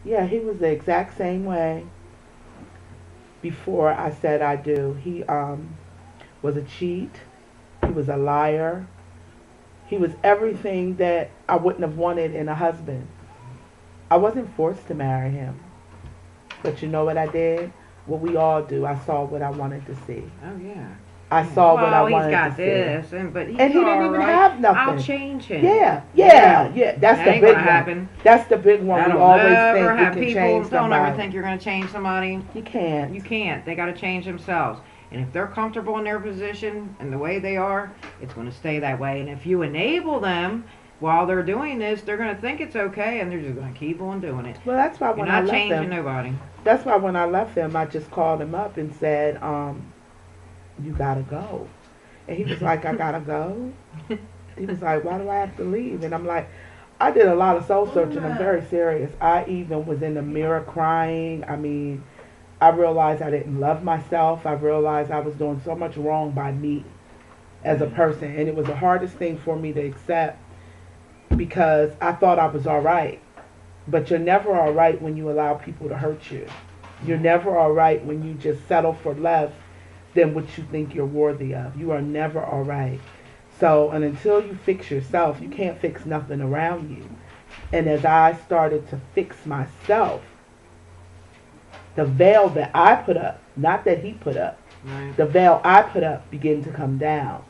Yeah, he was the exact same way before I said I do. He was a cheat. He was a liar. He was everything that I wouldn't have wanted in a husband. I wasn't forced to marry him. But you know what I did? What we all do. I saw what I wanted to see. Oh yeah. I Yeah. saw what I Well, he's wanted to got see. this, and but And he's he didn't all even right. have I'll nothing. change him. Yeah, Yeah. yeah, yeah. That's That the ain't gonna big one. happen. That's the big one. We That'll always never think we happen. can People change don't ever somebody. think you're gonna change somebody. You can't. You can't. They got to change themselves. And if they're comfortable in their position and the way they are, it's going to stay that way. And if you enable them while they're doing this, they're going to think it's okay and they're just going to keep on doing it. Well, that's why You're when I not left changing them, nobody. that's why when I left him, I just called him up and said, you gotta go. And he was like, I gotta go. He was like, why do I have to leave? And I'm like, I did a lot of soul searching. I'm very serious. I even was in the mirror crying. I mean, I realized I didn't love myself. I realized I was doing so much wrong by me as a person. And it was the hardest thing for me to accept because I thought I was all right. But you're never all right when you allow people to hurt you. You're never all right when you just settle for less than what you think you're worthy of. You are never all right. So, and until you fix yourself, you can't fix nothing around you. And as I started to fix myself, the veil that I put up, not that he put up, Right. the veil I put up began to come down.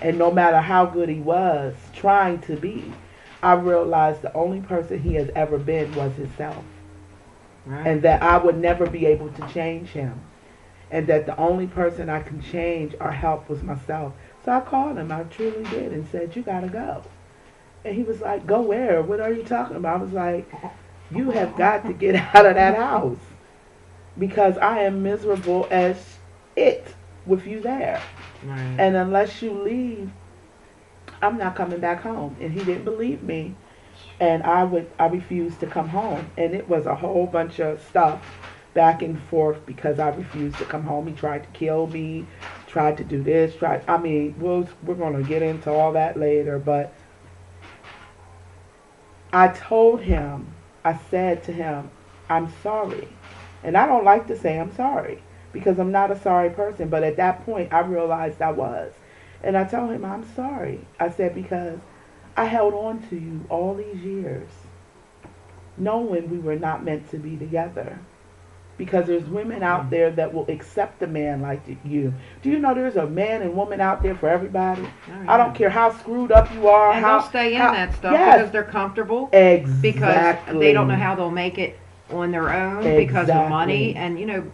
And no matter how good he was trying to be, I realized the only person he has ever been was himself. Right. And that I would never be able to change him. And that the only person I can change or help was myself. So I called him, I truly did, and said, you gotta go. And he was like, go where? What are you talking about? I was like, you have got to get out of that house because I am miserable as it with you there. Right. And unless you leave, I'm not coming back home. And he didn't believe me. And I refused to come home. And it was a whole bunch of stuff back and forth because I refused to come home. He tried to kill me, tried to do this, I mean, we're going to get into all that later, but I told him, I said to him, I'm sorry. And I don't like to say I'm sorry because I'm not a sorry person, but at that point I realized I was. And I told him, I'm sorry. I said, because I held on to you all these years, knowing we were not meant to be together. Because there's women out there that will accept a man like you. Do you know there's a man and woman out there for everybody? Oh, I yeah. don't care how screwed up you are. And they'll stay in that stuff yes, because they're comfortable. Because exactly. they don't know how they'll make it on their own because of money. Exactly. And, you know,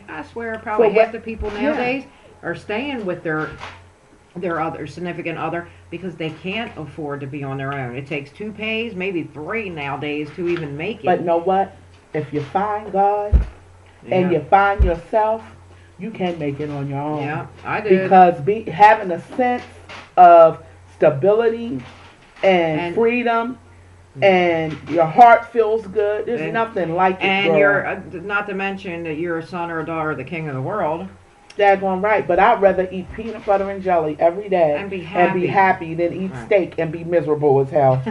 I swear, probably half the people nowadays are staying with their other significant other because they can't afford to be on their own. It takes 2 pays, maybe 3 nowadays to even make it. But know what? If you find God and Yeah. you find yourself, you can make it on your own. Yeah, I did. Because having a sense of stability and And freedom and your heart feels good. There's and, nothing like it, and girl. you're not to mention that you're a son or a daughter of the king of the world Daggone right. But I'd rather eat peanut butter and jelly every day and be happy. than eat Right. steak and be miserable as hell.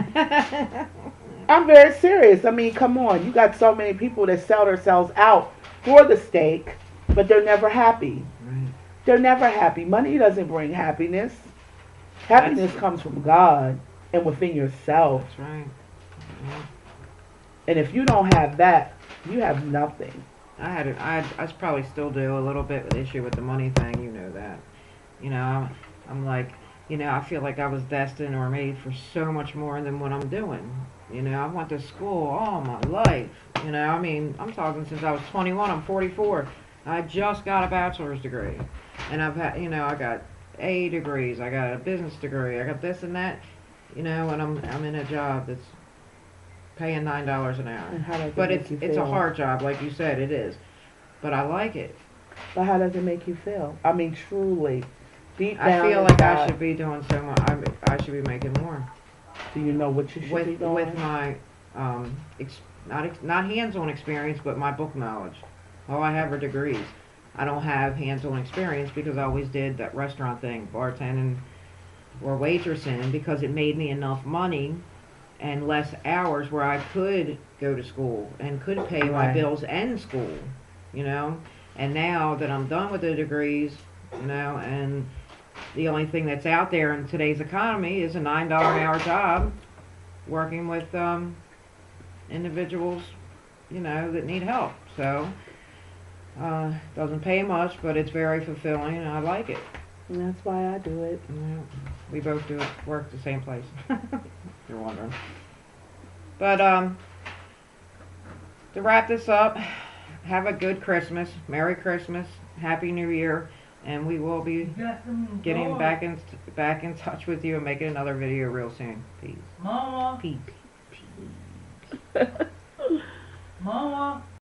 I'm very serious. I mean, come on. You got so many people that sell themselves out for the steak, but they're never happy. Right. They're never happy. Money doesn't bring happiness. Happiness comes from God and within yourself. That's right. Yeah. And if you don't have that, you have nothing. I probably still do a little bit with the issue with the money thing. You know that. You know, I'm like, you know, I feel like I was destined or made for so much more than what I'm doing. You know, I went to school all my life. You know, I mean, I'm talking since I was 21. I'm 44. I just got a bachelor's degree, and I've had, you know, I got A degrees. I got a business degree. I got this and that. You know, and I'm in a job that's paying $9 an hour. And how does But it make you it's a feel? hard job, like you said, it is. But I like it. But how does it make you feel? I mean, truly, deep I down feel like I inside, should be doing so much. I should be making more do you know what you should be doing? with my not hands-on experience, but my book knowledge. All I have are degrees. I don't have hands-on experience because I always did that restaurant thing, bartending or waitressing, because it made me enough money and less hours where I could go to school and could pay my Right. bills and school, you know. And now that I'm done with the degrees, you know, and the only thing that's out there in today's economy is a $9 an hour job working with individuals, you know, that need help. So, doesn't pay much, but it's very fulfilling, and I like it. And that's why I do it. You know, we both do it, work the same place. If you're wondering. But to wrap this up, have a good Christmas, Merry Christmas, Happy New Year, and we will be getting back in touch with you and making another video real soon. Peace. Mama. Peace. Mama.